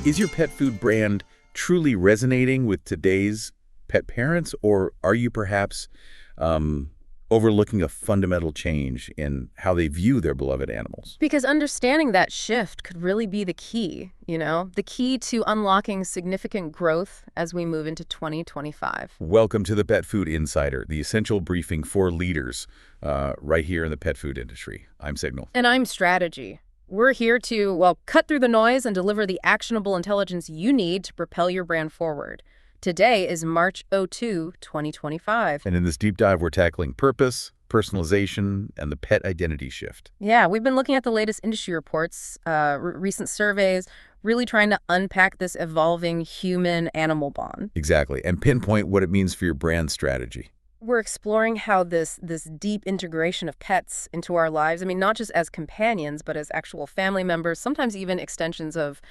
Is your pet food brand truly resonating with today's pet parents, or are you perhaps overlooking a fundamental change in how they view their beloved animals? Because understanding that shift could really be the key to unlocking significant growth as we move into 2025. Welcome to the Pet Food Insider, the essential briefing for leaders right here in the pet food industry. I'm Signal. And I'm Strategy. We're here to, well, cut through the noise and deliver the actionable intelligence you need to propel your brand forward. Today is March 2, 2025. And in this deep dive, we're tackling purpose, personalization, and the pet identity shift. Yeah, we've been looking at the latest industry reports, recent surveys, really trying to unpack this evolving human-animal bond. Exactly, and pinpoint what it means for your brand strategy. We're exploring how this deep integration of pets into our lives, not just as companions, but as actual family members, sometimes even extensions of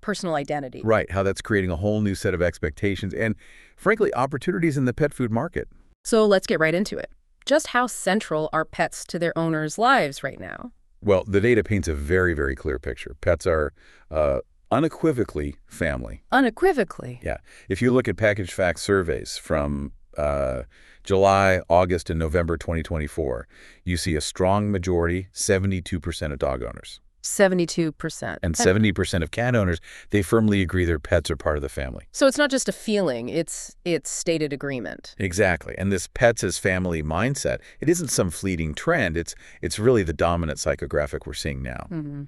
personal identity. Right, how that's creating a whole new set of expectations and, frankly, opportunities in the pet food market. So let's get right into it. Just how central are pets to their owners' lives right now? Well, the data paints a very, very clear picture. Pets are unequivocally family. Unequivocally? Yeah. If you look at packaged facts surveys from July, August, and November 2024, you see a strong majority, 72% of dog owners. 72%. And 70% of cat owners, they firmly agree their pets are part of the family. So it's not just a feeling, it's stated agreement. Exactly. And this pets as family mindset, it isn't some fleeting trend. It's really the dominant psychographic we're seeing now. Mm-hmm.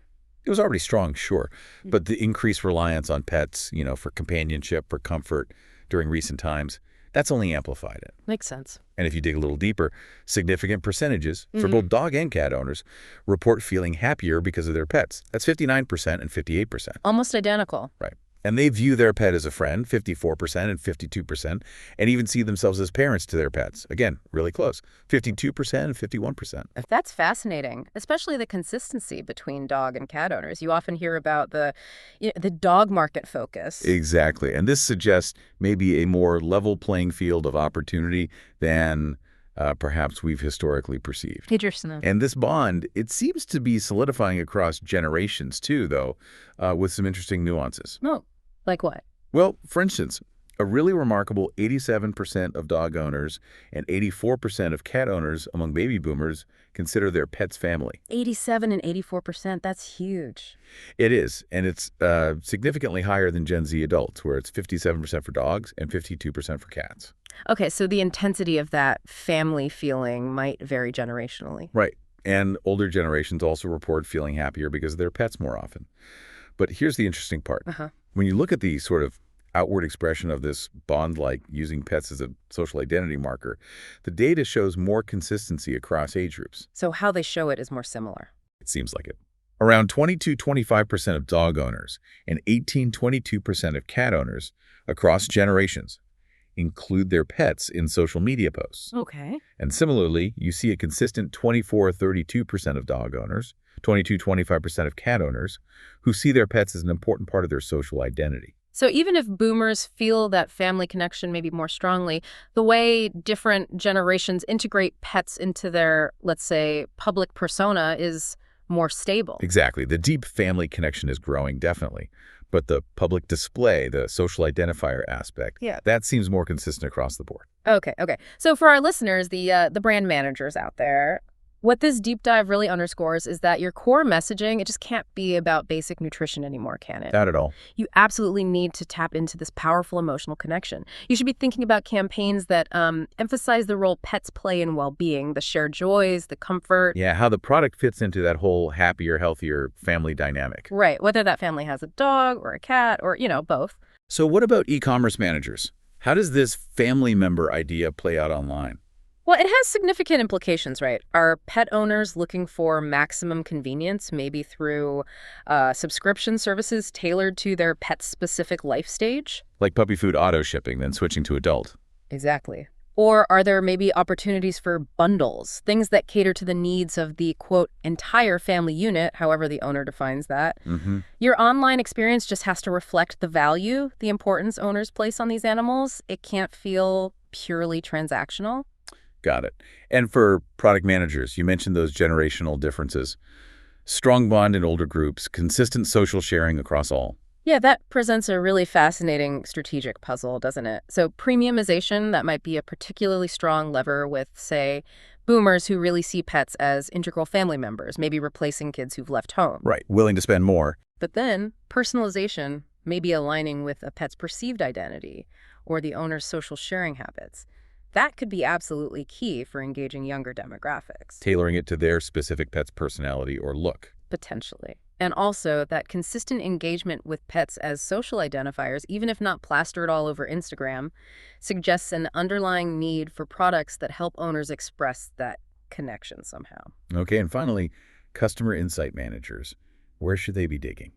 It was already strong, sure, but the increased reliance on pets, for companionship, for comfort during recent times, that's only amplified it. Makes sense. And if you dig a little deeper, significant percentages for both dog and cat owners report feeling happier because of their pets. That's 59% and 58%. Almost identical. Right. And they view their pet as a friend, 54% and 52%, and even see themselves as parents to their pets. Again, really close, 52% and 51%. That's fascinating, especially the consistency between dog and cat owners. You often hear about the dog market focus. Exactly. And this suggests maybe a more level playing field of opportunity than perhaps we've historically perceived. Interesting. And this bond, it seems to be solidifying across generations too, though, with some interesting nuances. Oh, like what? Well, for instance, a really remarkable 87% of dog owners and 84% of cat owners among baby boomers consider their pets family. 87 and 84%, that's huge. It is, and it's significantly higher than Gen Z adults, where it's 57% for dogs and 52% for cats. Okay, so the intensity of that family feeling might vary generationally. Right, and older generations also report feeling happier because of their pets more often. But here's the interesting part. When you look at the sort of outward expression of this bond, like using pets as a social identity marker, the data shows more consistency across age groups. So how they show it is more similar. It seems like it. Around 22-25% of dog owners and 18-22% of cat owners across generations include their pets in social media posts. Okay. And similarly, you see a consistent 24-32% of dog owners, 22-25% of cat owners who see their pets as an important part of their social identity. So even if boomers feel that family connection maybe more strongly, the way different generations integrate pets into their, let's say, public persona is more stable. Exactly. The deep family connection is growing, definitely. But the public display, the social identifier aspect, that seems more consistent across the board. Okay. So for our listeners, the brand managers out there, what this deep dive really underscores is that your core messaging, it just can't be about basic nutrition anymore, can it? Not at all. You absolutely need to tap into this powerful emotional connection. You should be thinking about campaigns that emphasize the role pets play in well-being, the shared joys, the comfort. Yeah, how the product fits into that whole happier, healthier family dynamic. Right, whether that family has a dog or a cat or, both. So what about e-commerce managers? How does this family member idea play out online? Well, it has significant implications, right? Are pet owners looking for maximum convenience, maybe through subscription services tailored to their pet's specific life stage? Like puppy food auto shipping, then switching to adult. Exactly. Or are there maybe opportunities for bundles, things that cater to the needs of the, quote, entire family unit, however the owner defines that? Your online experience just has to reflect the value, the importance owners place on these animals. It can't feel purely transactional. Got it. And for product managers, you mentioned those generational differences. Strong bond in older groups, consistent social sharing across all. Yeah, that presents a really fascinating strategic puzzle, doesn't it? So premiumization, that might be a particularly strong lever with, say, boomers who really see pets as integral family members, maybe replacing kids who've left home. Right, willing to spend more. But then personalization may be aligning with a pet's perceived identity or the owner's social sharing habits. That could be absolutely key for engaging younger demographics. Tailoring it to their specific pet's personality or look. Potentially. And also that consistent engagement with pets as social identifiers, even if not plastered all over Instagram, suggests an underlying need for products that help owners express that connection somehow. Okay, and finally, customer insight managers. Where should they be digging?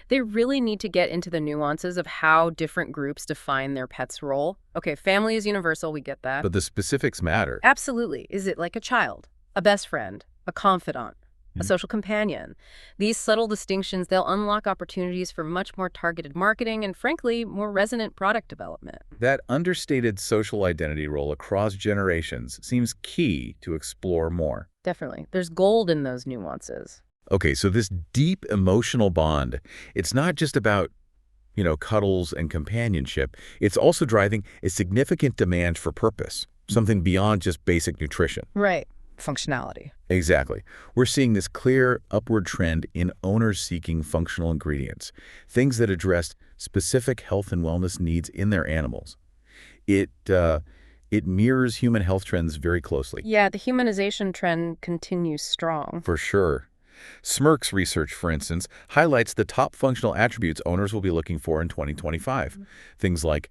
They really need to get into the nuances of how different groups define their pet's role. Okay, family is universal, we get that. But the specifics matter. Absolutely. Is it like a child, a best friend, a confidant, a social companion? These subtle distinctions, they'll unlock opportunities for much more targeted marketing and, frankly, more resonant product development. That understated social identity role across generations seems key to explore more. Definitely. There's gold in those nuances. Okay, so this deep emotional bond, it's not just about, cuddles and companionship. It's also driving a significant demand for purpose, something beyond just basic nutrition. Right. Functionality. Exactly. We're seeing this clear upward trend in owners seeking functional ingredients, things that address specific health and wellness needs in their animals. It mirrors human health trends very closely. Yeah, the humanization trend continues strong. For sure. Smirk's research, for instance, highlights the top functional attributes owners will be looking for in 2025. Things like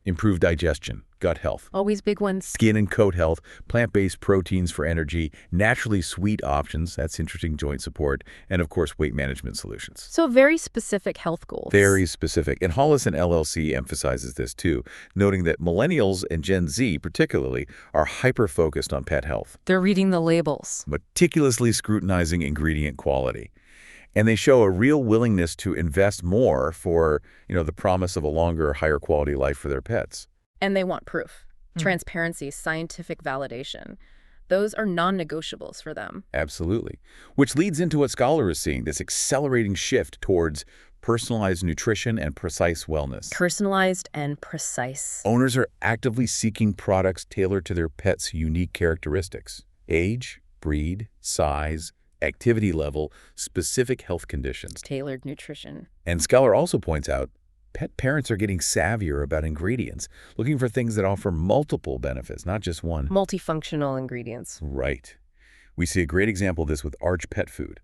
improved digestion, gut health, Always big ones. skin and coat health, plant-based proteins for energy, naturally sweet options, that's interesting, joint support, and of course weight management solutions. So very specific health goals. Very specific. And Hollis and LLC emphasizes this too, noting that millennials and Gen Z particularly are hyper-focused on pet health, They're reading the labels. meticulously scrutinizing ingredient quality. And they show a real willingness to invest more for, the promise of a longer, higher quality life for their pets. And they want proof, transparency, scientific validation. Those are non-negotiables for them. Absolutely. Which leads into what Scholar is seeing, this accelerating shift towards personalized nutrition and precise wellness. Personalized and precise. Owners are actively seeking products tailored to their pet's unique characteristics: age, breed, size, activity level, specific health conditions. Tailored nutrition. And Scholar also points out pet parents are getting savvier about ingredients, looking for things that offer multiple benefits, not just one. Multifunctional ingredients. Right. We see a great example of this with Arch Pet Food.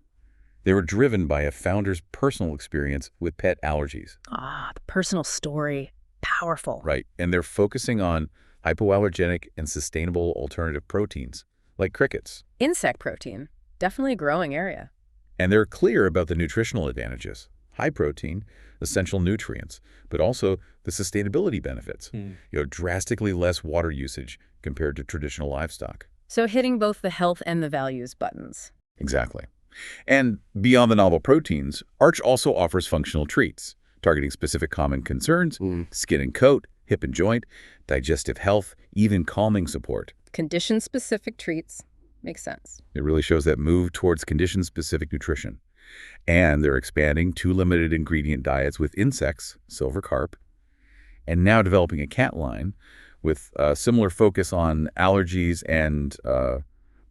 They were driven by a founder's personal experience with pet allergies. Ah, the personal story. Powerful. Right. And they're focusing on hypoallergenic and sustainable alternative proteins, like crickets. Insect protein. Definitely a growing area. And they're clear about the nutritional advantages: high protein, essential nutrients, but also the sustainability benefits. Drastically less water usage compared to traditional livestock. So hitting both the health and the values buttons. Exactly. And beyond the novel proteins, Arch also offers functional treats, targeting specific common concerns: skin and coat, hip and joint, digestive health, even calming support. Condition-specific treats. Makes sense. It really shows that move towards condition-specific nutrition. And they're expanding to limited ingredient diets with insects, silver carp, and now developing a cat line with a similar focus on allergies and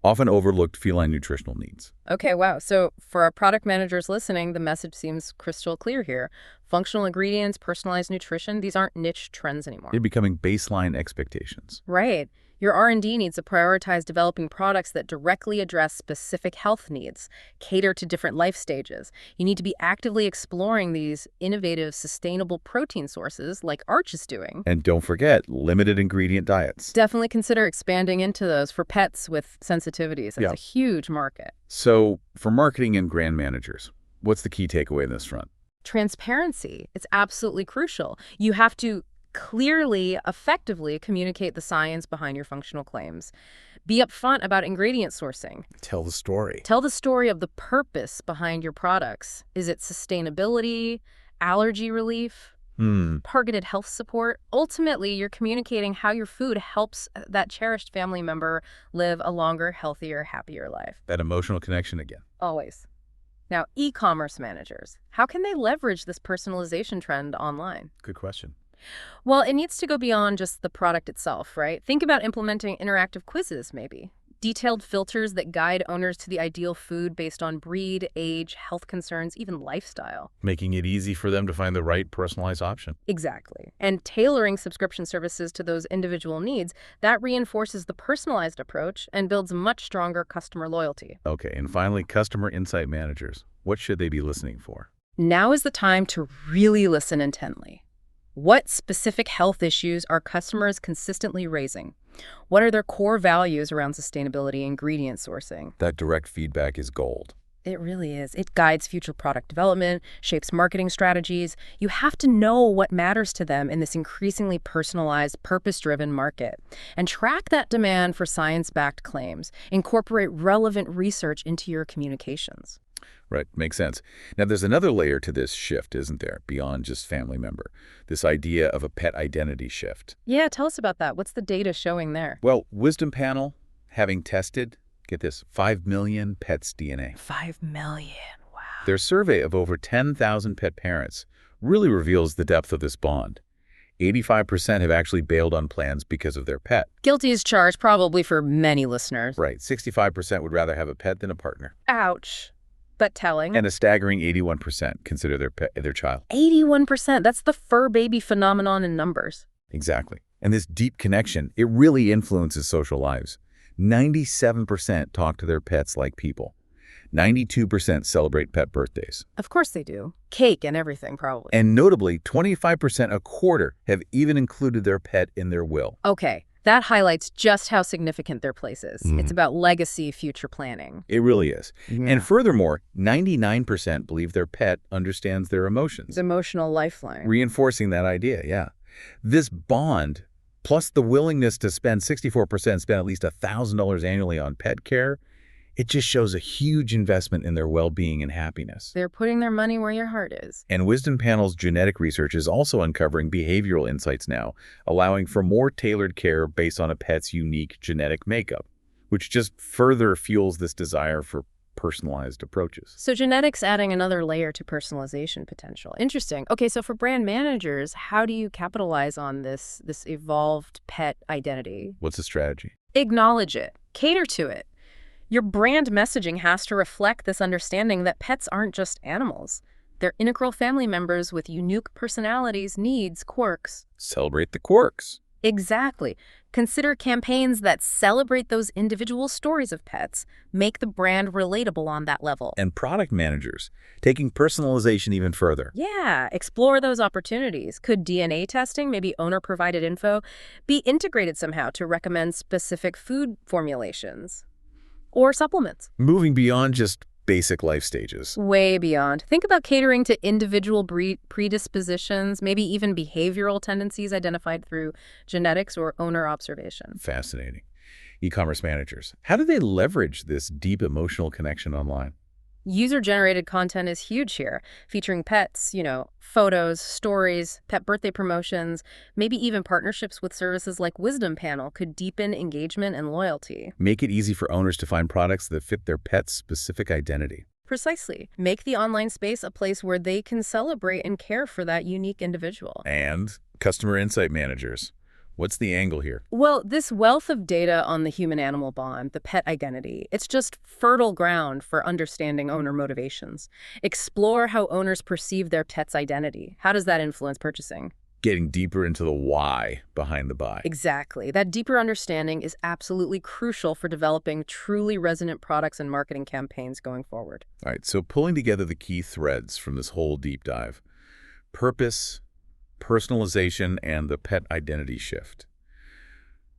often overlooked feline nutritional needs. Okay, wow. So for our product managers listening, the message seems crystal clear here. Functional ingredients, personalized nutrition, these aren't niche trends anymore. They're becoming baseline expectations. Right. Your R&D needs to prioritize developing products that directly address specific health needs, cater to different life stages. You need to be actively exploring these innovative, sustainable protein sources like Arch is doing. And don't forget, limited ingredient diets. Definitely consider expanding into those for pets with sensitivities. That's a huge market. So for marketing and brand managers, what's the key takeaway in this front? Transparency. It's absolutely crucial. You have to clearly, effectively communicate the science behind your functional claims. Be upfront about ingredient sourcing. Tell the story. Tell the story of the purpose behind your products. Is it sustainability, allergy relief, targeted health support? Ultimately, you're communicating how your food helps that cherished family member live a longer, healthier, happier life. That emotional connection again. Always. Now, e-commerce managers, how can they leverage this personalization trend online? Good question. Well, it needs to go beyond just the product itself, right? Think about implementing interactive quizzes, maybe. Detailed filters that guide owners to the ideal food based on breed, age, health concerns, even lifestyle. Making it easy for them to find the right personalized option. Exactly. And tailoring subscription services to those individual needs, that reinforces the personalized approach and builds much stronger customer loyalty. Okay, and finally, customer insight managers. What should they be listening for? Now is the time to really listen intently. What specific health issues are customers consistently raising? What are their core values around sustainability and ingredient sourcing? That direct feedback is gold. It really is. It guides future product development, shapes marketing strategies. You have to know what matters to them in this increasingly personalized, purpose-driven market. And track that demand for science-backed claims. Incorporate relevant research into your communications. Right, makes sense. Now, there's another layer to this shift, isn't there, beyond just family member? This idea of a pet identity shift. Yeah, tell us about that. What's the data showing there? Well, Wisdom Panel, having tested, get this, 5 million pets' DNA. 5 million, wow. Their survey of over 10,000 pet parents really reveals the depth of this bond. 85% have actually bailed on plans because of their pet. Guilty as charged, probably for many listeners. Right, 65% would rather have a pet than a partner. Ouch. But telling. And a staggering 81% consider their child. 81%, that's the fur baby phenomenon in numbers. Exactly. And this deep connection, it really influences social lives. 97% talk to their pets like people. 92% celebrate pet birthdays. Of course they do. Cake and everything, probably. And notably, 25%, a quarter, have even included their pet in their will. Okay, that highlights just how significant their place is. It's about legacy, future planning. It really is. Yeah. And furthermore, 99% believe their pet understands their emotions. It's emotional lifeline. Reinforcing that idea, yeah. This bond, plus the willingness to spend 64% spend at least $1,000 annually on pet care, it just shows a huge investment in their well-being and happiness. They're putting their money where your heart is. And Wisdom Panel's genetic research is also uncovering behavioral insights now, allowing for more tailored care based on a pet's unique genetic makeup, which just further fuels this desire for personalized approaches. So genetics adding another layer to personalization potential. Interesting. Okay, so for brand managers, how do you capitalize on this evolved pet identity? What's the strategy? Acknowledge it. Cater to it. Your brand messaging has to reflect this understanding that pets aren't just animals. They're integral family members with unique personalities, needs, quirks. Celebrate the quirks. Exactly. Consider campaigns that celebrate those individual stories of pets, make the brand relatable on that level. And product managers, taking personalization even further. Yeah, explore those opportunities. Could DNA testing, maybe owner-provided info, be integrated somehow to recommend specific food formulations? Or supplements. Moving beyond just basic life stages. Way beyond. Think about catering to individual predispositions, maybe even behavioral tendencies identified through genetics or owner observation. Fascinating. E-commerce managers, how do they leverage this deep emotional connection online? User-generated content is huge here, featuring pets, photos, stories, pet birthday promotions, maybe even partnerships with services like Wisdom Panel could deepen engagement and loyalty. Make it easy for owners to find products that fit their pet's specific identity. Precisely. Make the online space a place where they can celebrate and care for that unique individual. And customer insight managers. What's the angle here? Well, this wealth of data on the human-animal bond, the pet identity, it's just fertile ground for understanding owner motivations. Explore how owners perceive their pet's identity. How does that influence purchasing? Getting deeper into the why behind the buy. Exactly. That deeper understanding is absolutely crucial for developing truly resonant products and marketing campaigns going forward. All right, so pulling together the key threads from this whole deep dive. Purpose, personalization, and the pet identity shift.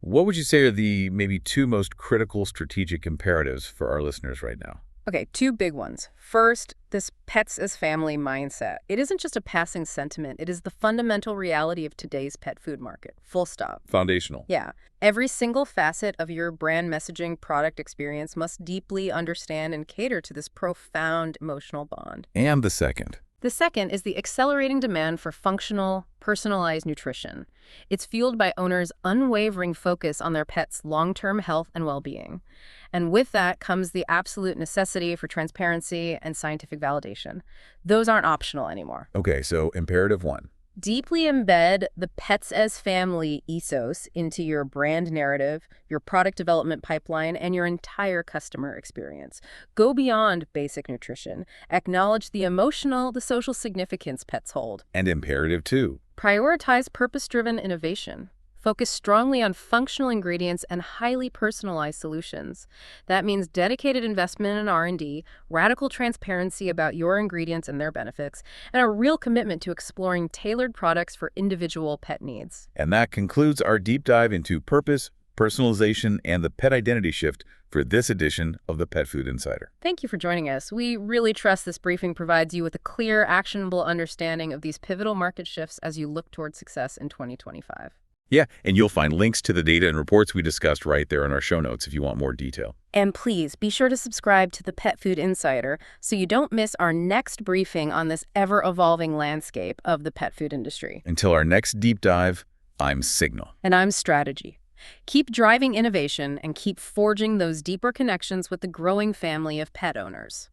What would you say are the maybe two most critical strategic imperatives for our listeners right now? Okay, two big ones. First, this pets as family mindset. It isn't just a passing sentiment. It is the fundamental reality of today's pet food market. Full stop. Foundational. Yeah. Every single facet of your brand messaging product experience must deeply understand and cater to this profound emotional bond. And the second, The second is the accelerating demand for functional, personalized nutrition. It's fueled by owners' unwavering focus on their pets' long-term health and well-being. And with that comes the absolute necessity for transparency and scientific validation. Those aren't optional anymore. Okay, so imperative one. Deeply embed the pets as family ethos into your brand narrative, your product development pipeline, and your entire customer experience. Go beyond basic nutrition. Acknowledge the emotional, the social significance pets hold. And imperative two. Prioritize purpose-driven innovation. Focus strongly on functional ingredients and highly personalized solutions. That means dedicated investment in R&D, radical transparency about your ingredients and their benefits, and a real commitment to exploring tailored products for individual pet needs. And that concludes our deep dive into purpose, personalization, and the pet identity shift for this edition of the Pet Food Insider. Thank you for joining us. We really trust this briefing provides you with a clear, actionable understanding of these pivotal market shifts as you look toward success in 2025. Yeah, and you'll find links to the data and reports we discussed right there in our show notes if you want more detail. And please be sure to subscribe to the Pet Food Insider so you don't miss our next briefing on this ever-evolving landscape of the pet food industry. Until our next deep dive, I'm Signal. And I'm Strategy. Keep driving innovation and keep forging those deeper connections with the growing family of pet owners.